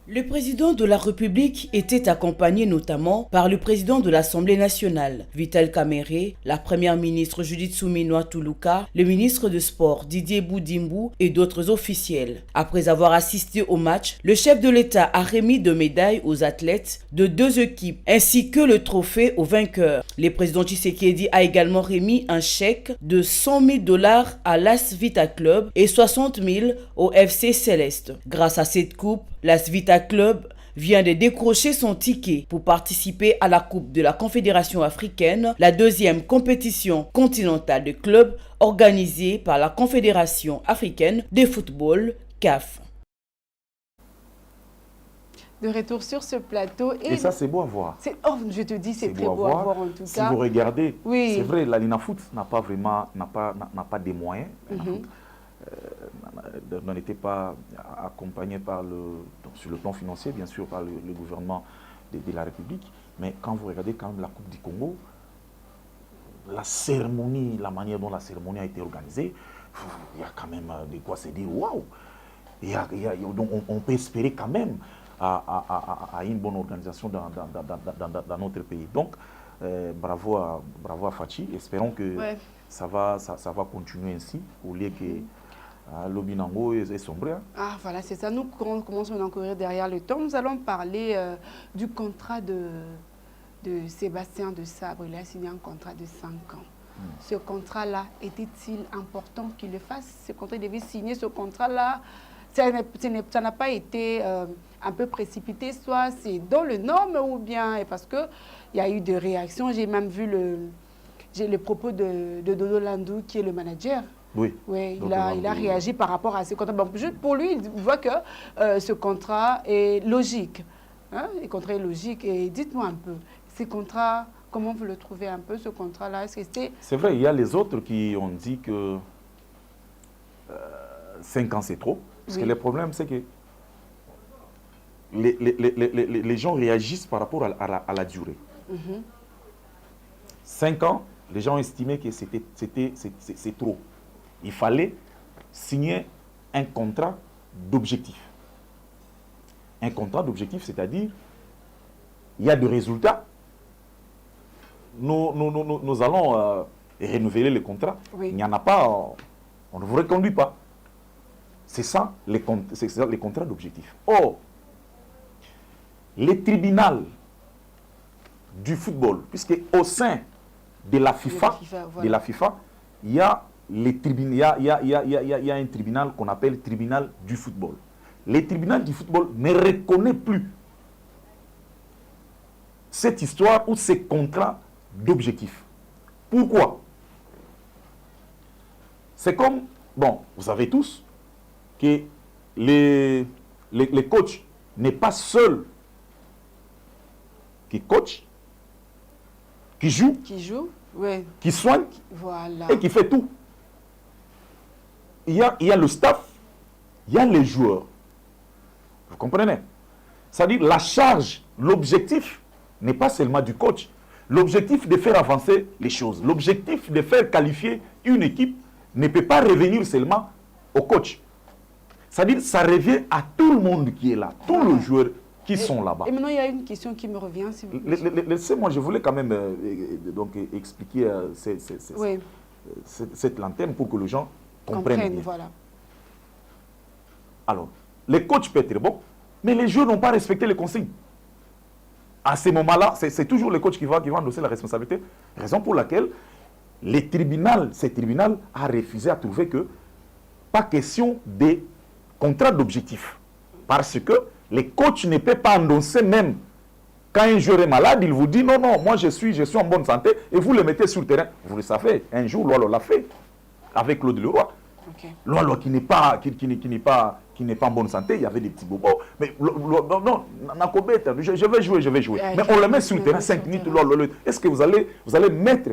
Le président de la République était accompagné notamment par le président de l'Assemblée nationale, Vital Kamerhe, la première ministre Judith Suminwa Tuluka, le ministre de Sport Didier Boudimbu et d'autres officiels. Après avoir assisté au match, le chef de l'État a remis 2 médailles aux athlètes de 2 équipes ainsi que le trophée aux vainqueurs. Le président Tshisekedi a également remis un chèque de 100 000 $ à l'As Vita Club et 60 000 au FC Céleste. Grâce à cette coupe, l'As Vita Club vient de décrocher son ticket pour participer à la Coupe de la Confédération africaine, la 2e compétition continentale de clubs organisée par la Confédération africaine de football, CAF. De retour sur ce plateau. Et ça, c'est beau à voir. Je te dis, c'est très beau à voir en tout cas. Si vous regardez, oui. C'est vrai, la Linafoot n'a pas des moyens. N'était pas accompagné sur le plan financier, bien sûr, par le gouvernement de la République. Mais quand vous regardez quand même la Coupe du Congo, la cérémonie, la manière dont la cérémonie a été organisée, il y a quand même de quoi se dire waouh! Donc on peut espérer quand même à une bonne organisation dans notre pays. Donc, bravo à Fachi. Espérons que ça va continuer ainsi, au lieu que l'Obinango est sombre. Ah, voilà, c'est ça. Nous commençons à courir derrière le temps. Nous allons parler du contrat de Sébastien de Sabre. Il a signé un contrat de 5 ans. Ce contrat-là, était-il important qu'il le fasse? Ce contrat, il devait signer ce contrat-là. Ça n'a pas été un peu précipité, soit c'est dans le norme ou bien parce qu'il y a eu des réactions. J'ai même vu le propos de Dodo Landou, qui est le manager. Oui. Oui, il a réagi par rapport à ce contrat. Bon, juste pour lui, il voit que ce contrat est logique. Hein? Le contrat est logique. Et dites-moi un peu, ce contrat, comment vous le trouvez un peu, ce contrat-là? C'est vrai, il y a les autres qui ont dit que 5 ans, c'est trop. Parce que le problème, c'est que les gens réagissent par rapport à la durée. 5 ans, les gens estimaient que c'est trop. Il fallait signer un contrat d'objectif. Un contrat d'objectif, c'est-à-dire, il y a des résultats. Nous allons renouveler le contrat. Oui. Il n'y en a pas, on ne vous reconduit pas. C'est ça, les contrats d'objectif. Or, les tribunaux du football, puisque au sein de la FIFA, il y a un tribunal qu'on appelle tribunal du football. Les tribunaux du football ne reconnaissent plus cette histoire ou ces contrats d'objectif. Pourquoi? C'est comme, bon, vous savez tous que les coachs n'est pas seul qui coach, qui joue, ouais, qui soigne, voilà, et qui fait tout. Il y a le staff, il y a les joueurs. Vous comprenez? C'est-à-dire la charge, l'objectif n'est pas seulement du coach. L'objectif de faire avancer les choses, l'objectif de faire qualifier une équipe ne peut pas revenir seulement au coach. C'est-à-dire ça revient à tout le monde qui est là, tous les joueurs qui sont là-bas. Et maintenant, il y a une question qui me revient. Si vous... Laissez-moi, je voulais quand même donc, expliquer cette lanterne pour que les gens comprennent bien. Voilà. Alors, les coachs peuvent être bons, mais les joueurs n'ont pas respecté les consignes. À ce moment-là, c'est toujours le coach qui va endosser la responsabilité. Raison pour laquelle ce tribunal a refusé à trouver que pas question de contrat d'objectif. Parce que les coachs ne peuvent pas endosser même quand un joueur est malade, il vous dit non, non, moi je suis en bonne santé et vous le mettez sur le terrain. Vous le savez, un jour, Loalo l'a fait avec Claude Leroy. Okay. Loalo qui n'est pas en bonne santé, il y avait des petits bobos. Mais non, je vais jouer. Mais on le met sur le terrain 5 minutes. Est-ce que vous allez mettre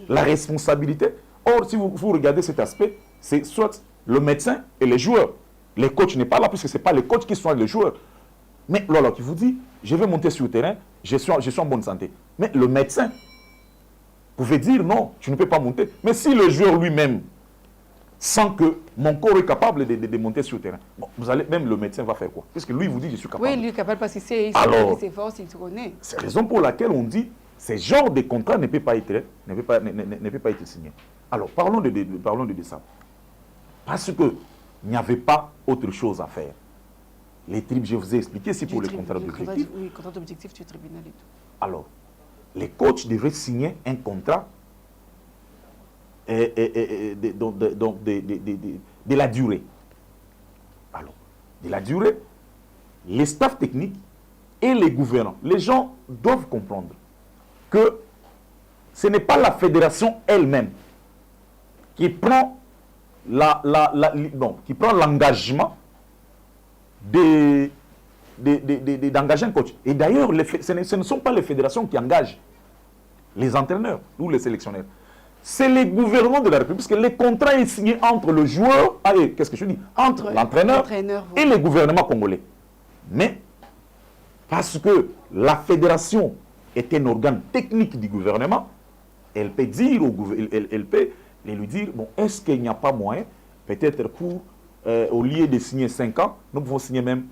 la responsabilité? Or, si vous regardez cet aspect, c'est soit le médecin et les joueurs. Les coachs n'est pas là puisque ce n'est pas les coachs qui soignent les joueurs. Mais Loalo qui vous dit, je vais monter sur le terrain, je suis en bonne santé. Mais le médecin pouvait dire non, tu ne peux pas monter. Mais si le joueur lui-même sent que mon corps est capable de monter sur le terrain, bon, même le médecin va faire quoi? Puisque lui vous dit je suis capable. Oui, lui est capable parce qu'il sait ses forces, il se connaît. C'est la raison pour laquelle on dit ce genre de contrat ne peut pas être signé. Alors parlons de ça. Parce qu'il n'y avait pas autre chose à faire. Les tribunaux, je vous ai expliqué, c'est pour les contrats d'objectif. Oui, contrat d'objectif du tribunal et tout. Alors, les coachs devraient signer un contrat de la durée. Alors, de la durée, les staffs techniques et les gouvernants, les gens doivent comprendre que ce n'est pas la fédération elle-même qui prend l'engagement d'engager un coach. Et d'ailleurs, ce ne sont pas les fédérations qui engagent les entraîneurs ou les sélectionneurs. C'est les gouvernements de la République, parce que le contrat est signé entre le joueur, qu'est-ce que je dis, entre l'entraîneur et le gouvernement congolais. Mais, parce que la fédération est un organe technique du gouvernement, elle peut dire au gouvernement, elle peut lui dire, bon, est-ce qu'il n'y a pas moyen, peut-être pour au lieu de signer 5 ans, nous pouvons signer même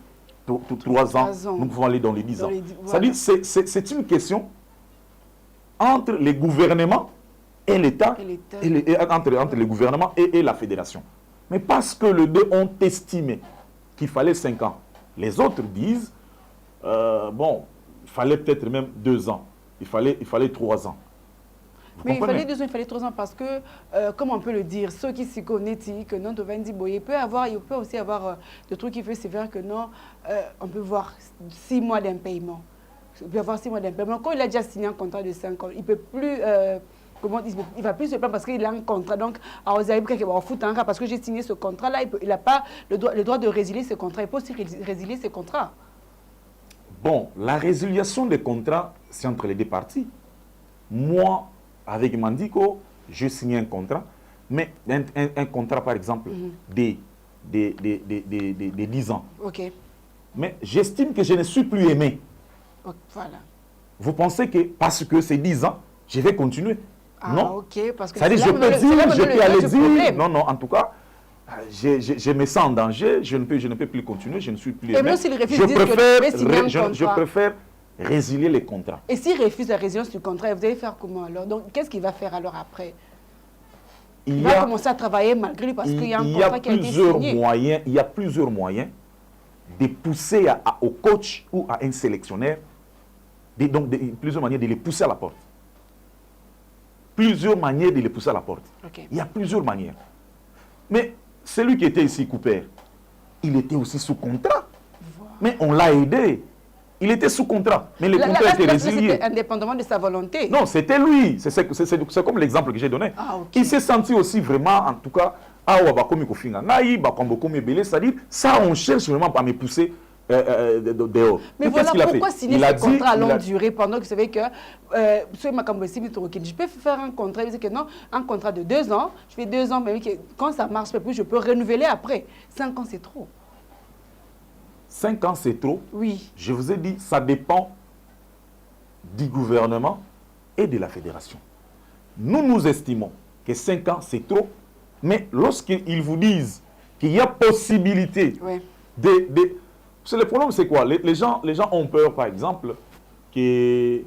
3 ans. Nous pouvons aller dans les 10 ans. Voilà. C'est-à-dire, c'est une question entre les gouvernements et l'État, entre les gouvernements et la fédération. Mais parce que les deux ont estimé qu'il fallait 5 ans, les autres disent, bon, il fallait peut-être même 2 ans, il fallait 3 ans. Mais il fallait 2 ans, il fallait 3 ans parce que, comme on peut le dire, ceux qui s'y connaissent disent que non, il peut aussi avoir des trucs qui font sévère que non, on peut voir 6 mois d'impayement. Il peut avoir 6 mois d'impayement. Quand il a déjà signé un contrat de 5 ans, il ne peut plus, il va plus se plaindre parce qu'il a un contrat. Donc, parce que j'ai signé ce contrat-là, il n'a pas le droit de résilier ce contrat. Il peut aussi résilier ce contrat. Bon, la résiliation des contrats, c'est entre les deux parties. Moi, avec Mandiko, je signe un contrat, mais un contrat, par exemple, des 10 ans. OK. Mais j'estime que je ne suis plus aimé. Voilà. Vous pensez que parce que c'est 10 ans, je vais continuer? Ah, non. OK. Parce que c'est-à-dire, je peux dire, je peux aller dire, non, en tout cas, je me sens en danger, je ne peux plus continuer, je ne suis plus aimé. Je préfère résilier les contrats. Et s'il refuse la résilience du contrat, vous allez faire comment alors? Donc, qu'est-ce qu'il va faire alors après? Il va commencer à travailler malgré lui parce qu'il y a un contrat qui a été signé. Il y a plusieurs moyens de pousser au coach ou à un sélectionneur, plusieurs manières de les pousser à la porte. Plusieurs manières de les pousser à la porte. Okay. Il y a plusieurs manières. Mais celui qui était ici, Cooper, il était aussi sous contrat. Voilà. Mais on l'a aidé. Il était sous contrat, mais le contrat était résilié. Indépendamment de sa volonté. Non, c'était lui. C'est comme l'exemple que j'ai donné. Ah, okay. Il s'est senti aussi vraiment, en tout cas, c'est-à-dire, ça, on cherche vraiment à me pousser dehors. Mais voilà, pourquoi signer ce contrat à longue durée pendant que vous savez que je peux faire un contrat, il dit que non, un contrat de 2 ans, je fais 2 ans, mais quand ça marche plus, je peux renouveler après. 5 ans, c'est trop. 5 ans, c'est trop. Oui. Je vous ai dit, ça dépend du gouvernement et de la fédération. Nous estimons que 5 ans, c'est trop. Mais lorsqu'ils vous disent qu'il y a possibilité le problème, c'est quoi? Les gens ont peur, par exemple, que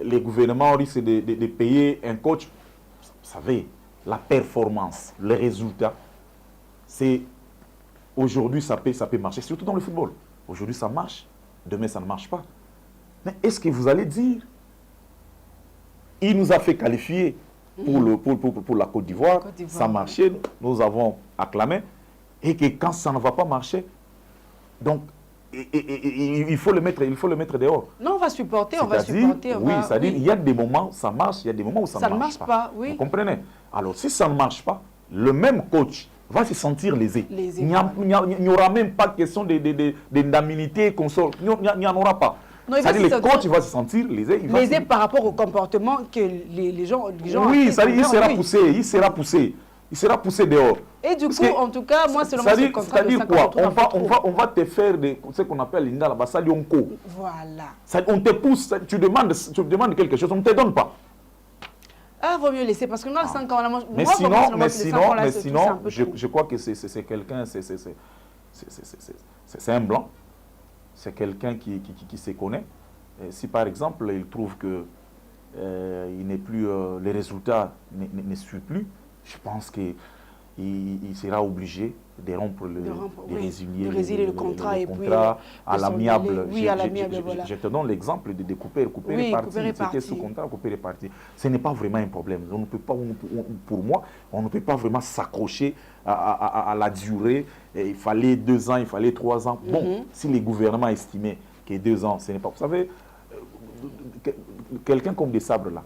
les gouvernements risquent de payer un coach. Vous savez, la performance, le résultat, c'est... Aujourd'hui, ça peut marcher, surtout dans le football. Aujourd'hui, ça marche. Demain, ça ne marche pas. Mais est-ce que vous allez dire, il nous a fait qualifier pour la Côte d'Ivoire, ça marchait, nous avons acclamé, et que quand ça ne va pas marcher, donc, il faut le mettre dehors. Non, on va supporter, Oui, c'est-à-dire, il y a des moments, ça marche, il y a des moments où ça ne marche pas. Oui. Vous comprenez? Alors, si ça ne marche pas, le même coach va se sentir lésé. Il n'y aura même pas de question d'indemnité, consort. Il n'y en aura pas. C'est-à-dire le coach va se sentir lésé. Lésé par rapport au comportement que les gens oui, c'est-à-dire il sera poussé dehors. Et du coup, en tout cas, moi, selon moi, ce contrat de 5 ans, on va te faire ce qu'on appelle l'Inda, la Bassalionko. Voilà. On te pousse, tu demandes quelque chose, on ne te donne pas. Ah, vaut mieux laisser, parce que moi, 5 ans, mais sinon, je crois que c'est quelqu'un, c'est un blanc, c'est quelqu'un qui se connaît. Et si par exemple, il trouve que il n'est plus, les résultats ne suivent plus, je pense qu'il sera obligé de rompre, de résilier le contrat à l'amiable. Oui, à l'amiable, voilà. Je te donne l'exemple de Cooper. Cooper est parti. C'était sous contrat, Cooper est parti. Ce n'est pas vraiment un problème. On ne peut pas, pour moi, on ne peut pas vraiment s'accrocher à la durée. Il fallait 2 ans, il fallait 3 ans. Bon, si les gouvernements estimaient que 2 ans, ce n'est pas... Vous savez, quelqu'un comme des sabres là,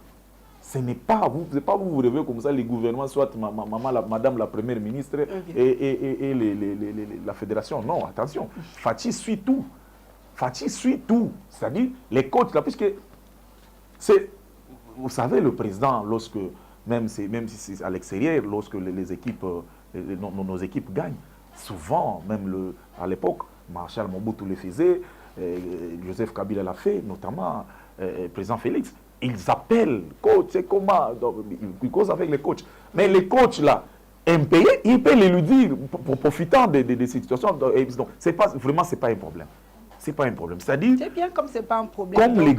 ce n'est pas vous rêvez comme ça, les gouvernements, soit madame la première ministre et la fédération. Non, attention, Fatih suit tout. C'est-à-dire, les coachs, là, puisque vous savez, le président, lorsque, même si c'est à l'extérieur, lorsque les équipes, nos équipes gagnent, souvent, même à l'époque, Marshal Mobutu le faisait, Joseph Kabila l'a fait, notamment le président Félix. Ils appellent coach, c'est comment, ils causent avec les coachs. Mais les coachs là, impayés, il peut l'éludir pour profitant de situations. Donc, c'est pas un problème. C'est pas un problème. C'est-à-dire, c'est bien comme c'est pas un problème. Comme les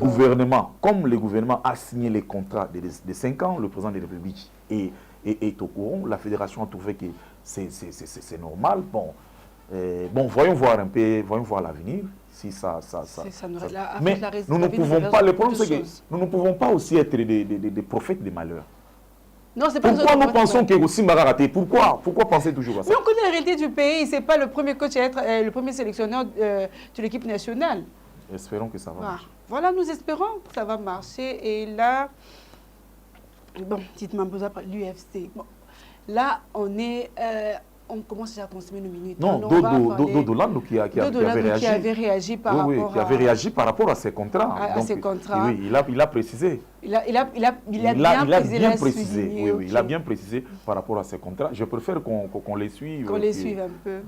gouvernements a signé les contrats de 5 ans, le président de la République est au courant, la fédération a trouvé que c'est normal. Voyons voir l'avenir. Si ça. Mais nous ne pouvons pas. Le problème, c'est que nous ne pouvons pas aussi être des prophètes des malheurs. Non, c'est pas pourquoi nous pensons que aussi Mara raté? Pourquoi penser toujours à ça? Mais on connaît la réalité du pays. C'est pas le premier coach à être le premier sélectionneur de l'équipe nationale. Espérons que ça va marcher. Voilà, nous espérons que ça va marcher. Et là, bon, dites-moi, l'UFC. Bon, là, on commence déjà à consommer nos minutes. Non, Dodo Lando qui avait réagi par rapport à ses contrats. Oui, il a précisé. Il a bien précisé par rapport à ses contrats. Je préfère qu'on les suive. Qu'on les suive un peu.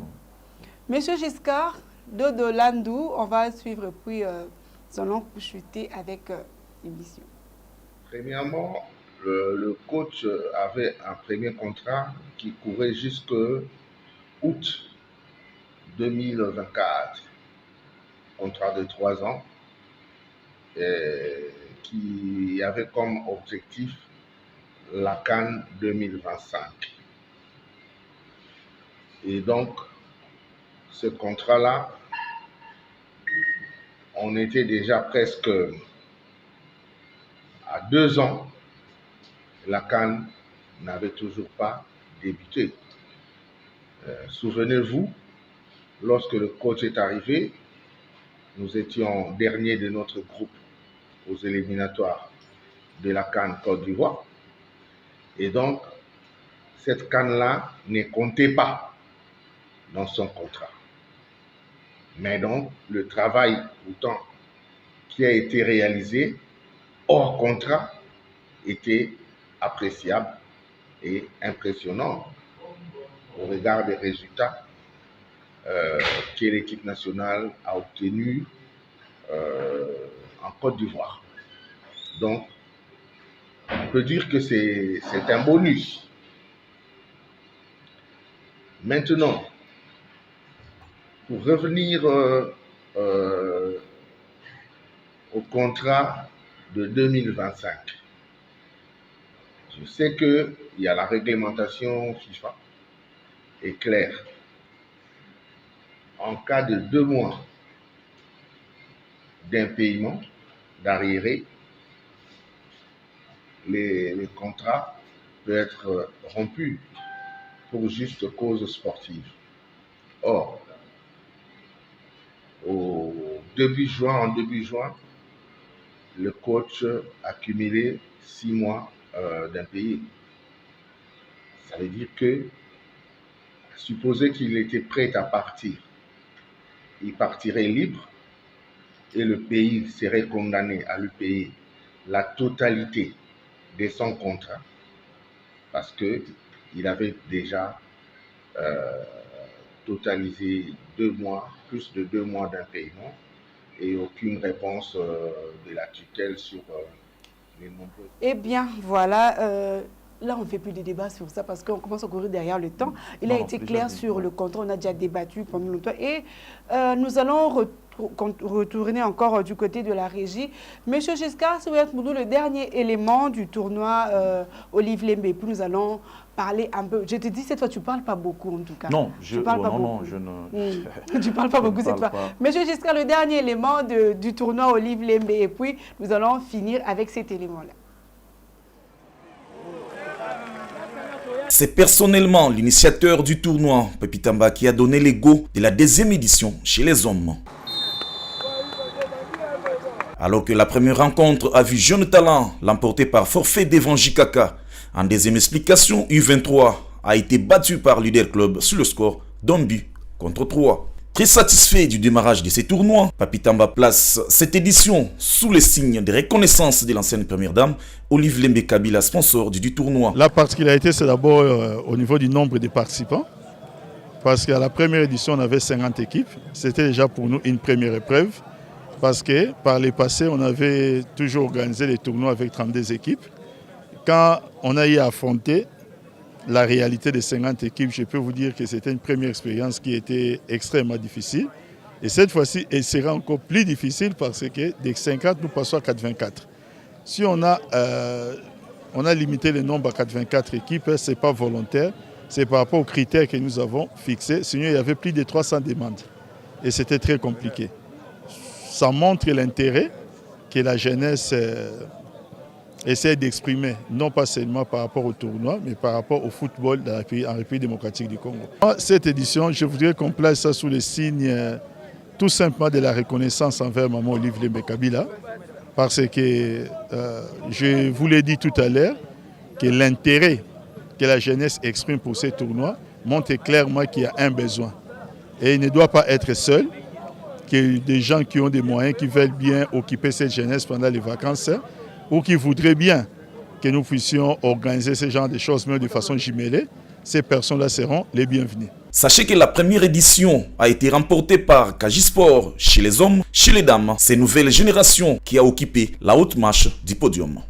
Monsieur Giscard, Dodo Lando, on va suivre puis nous allons chuter avec l'émission. Premièrement, le coach avait un premier contrat qui courait jusqu'au août 2024. Contrat de 3 ans qui avait comme objectif la CAN 2025. Et donc, ce contrat-là, on était déjà presque à 2 ans. La CAN n'avait toujours pas débuté. Souvenez-vous, lorsque le coach est arrivé, nous étions derniers de notre groupe aux éliminatoires de la CAN Côte d'Ivoire. Et donc, cette CAN-là ne comptait pas dans son contrat. Mais donc, le travail pourtant qui a été réalisé hors contrat était appréciable et impressionnant au regard des résultats que l'équipe nationale a obtenus en Côte d'Ivoire. Donc, on peut dire que c'est un bonus. Maintenant, pour revenir au contrat de 2025, je sais qu'il y a la réglementation FIFA est claire. En cas de 2 mois d'impayement, d'arriéré, les contrats peuvent être rompus pour juste cause sportive. Or, en début juin, le coach a cumulé 6 mois d'impayés. Ça veut dire que, supposé qu'il était prêt à partir, il partirait libre et le pays serait condamné à lui payer la totalité de son contrat parce qu'il avait déjà totalisé 2 mois, plus de 2 mois d'impayement et aucune réponse de la tutelle sur les nombreux. Eh bien, voilà. Là, on ne fait plus de débats sur ça parce qu'on commence à courir derrière le temps. Il a été clair sur le contrat, on a déjà débattu pendant longtemps. Et nous allons retourner encore du côté de la régie. Monsieur Giscard, si vous êtes pour nous le dernier élément du tournoi Olive Lembe, puis nous allons parler un peu. Je te dis, cette fois, tu ne parles pas beaucoup en tout cas. Non, je ne parle pas beaucoup. Tu ne parles pas beaucoup cette fois. Monsieur Giscard, le dernier élément du tournoi Olive Lembe, et puis nous allons finir avec cet élément-là. C'est personnellement l'initiateur du tournoi, Pepi Tamba, qui a donné les go de la 2e édition chez les hommes. Alors que la première rencontre a vu Jeune Talent l'emporter par forfait devant Jikaka, en 2e explication, U23 a été battu par Leader Club sur le score d'un but contre 3. Très satisfait du démarrage de ces tournois, Pepi Tamba place cette édition sous les signes de reconnaissance de l'ancienne première dame, Olive Lembe Kabila, sponsor du tournoi. La particularité, c'est d'abord au niveau du nombre de participants, parce qu'à la première édition, on avait 50 équipes. C'était déjà pour nous une première épreuve, parce que par le passé, on avait toujours organisé les tournois avec 32 équipes. Quand on a eu à affronter la réalité des 50 équipes, je peux vous dire que c'était une première expérience qui était extrêmement difficile. Et cette fois-ci, elle sera encore plus difficile parce que des 50, nous passons à 84. Si on a limité le nombre à 84 équipes, ce n'est pas volontaire, c'est par rapport aux critères que nous avons fixés. Sinon, il y avait plus de 300 demandes. Et c'était très compliqué. Ça montre l'intérêt que la jeunesse essaie d'exprimer, non pas seulement par rapport au tournoi, mais par rapport au football en République démocratique du Congo. Cette édition, je voudrais qu'on place ça sous le signe tout simplement de la reconnaissance envers Maman Olive Lembe Kabila, parce que je vous l'ai dit tout à l'heure, que l'intérêt que la jeunesse exprime pour ces tournois montre clairement qu'il y a un besoin. Et il ne doit pas être seul, que des gens qui ont des moyens, qui veulent bien occuper cette jeunesse pendant les vacances, ou qui voudraient bien que nous puissions organiser ce genre de choses, mais de façon jumelée, ces personnes-là seront les bienvenues. Sachez que la première édition a été remportée par Kajisport chez les hommes, chez les dames. C'est nouvelle génération qui a occupé la haute marche du podium.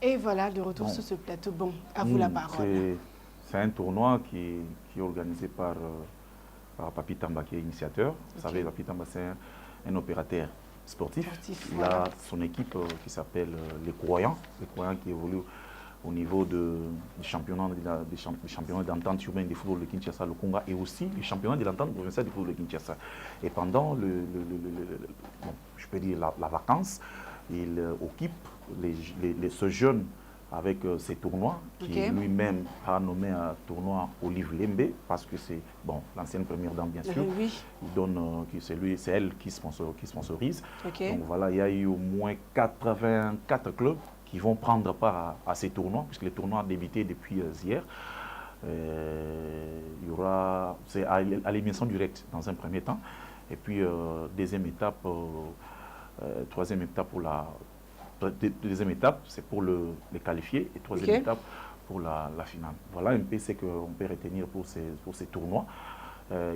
Et voilà, de retour sur ce plateau. Bon, à vous la parole. C'est un tournoi qui est organisé par Papi Tamba, qui est initiateur. Vous savez, Papi Tamba, c'est un opérateur sportif. Il a son équipe qui s'appelle les Croyants qui évolue au niveau du championnat d'entente urbaine du football de Kinshasa, le Conga, et aussi les championnats de l'entente provinciale du football de Kinshasa. Et pendant je peux dire la vacance, il occupe ce jeune avec ces tournois, qui lui-même a nommé un tournoi Olive Lembe, parce que c'est l'ancienne première dame, bien sûr. Oui. Il donne, c'est elle qui sponsorise. Donc voilà, il y a eu au moins 84 clubs qui vont prendre part à ces tournois, puisque les tournois ont débuté depuis hier. Il y aura, c'est à l'élimination directe dans un premier temps, et puis deuxième étape, troisième étape pour la deuxième étape, c'est pour les qualifier, et troisième étape pour la finale. Voilà un peu ce qu'on peut retenir pour ces tournois,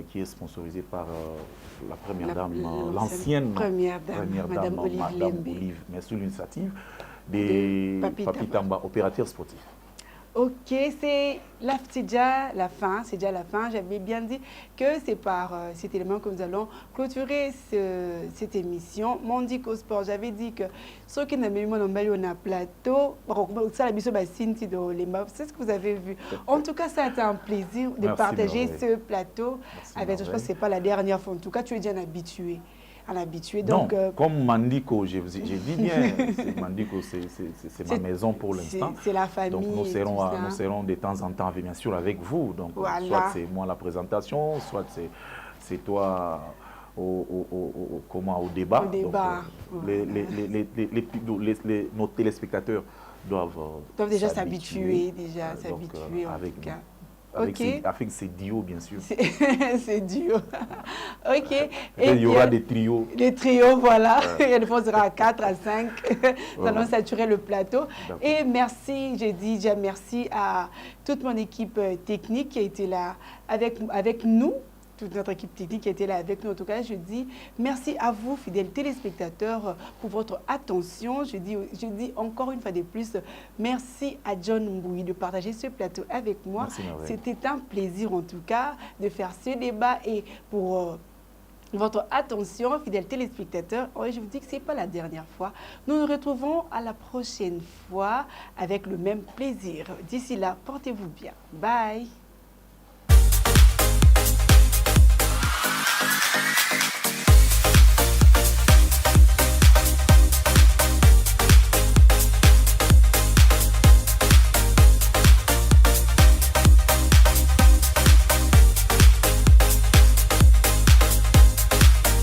qui est sponsorisé par la première dame, l'ancienne première dame, Madame Olive, mais sous l'initiative des Papi Tamba, opérateurs sportifs. Ok, c'est déjà la fin, J'avais bien dit que c'est par cet élément que nous allons clôturer cette émission. Mondico Sport, j'avais dit que ceux qui n'avaient pas eu un plateau, c'est ce que vous avez vu. En tout cas, ça a été un plaisir de partager ce plateau avec toi. Je pense que ce n'est pas la dernière fois. En tout cas, tu es déjà un habitué. Donc, comme Mandiko, j'ai dit bien, Mandiko, c'est ma maison pour l'instant. C'est la famille. Donc nous serons de temps en temps, bien sûr, avec vous. Donc soit c'est moi la présentation, soit c'est toi au débat. Donc, nos téléspectateurs doivent déjà s'habituer. Avec ces duos, bien sûr. C'est duo. Ok. Et il y aura des trios. Des trios, voilà. Une fois, on sera à 4, à 5. Nous allons saturer le plateau. Et merci, j'ai dit déjà merci à toute mon équipe technique qui a été là avec nous. Toute notre équipe technique qui était là avec nous. En tout cas, je dis merci à vous, fidèles téléspectateurs, pour votre attention. Je dis encore une fois de plus, merci à John Mbouyi de partager ce plateau avec moi. C'était un plaisir, en tout cas, de faire ce débat et pour votre attention, fidèles téléspectateurs. Je vous dis que ce n'est pas la dernière fois. Nous nous retrouvons à la prochaine fois avec le même plaisir. D'ici là, portez-vous bien. Bye.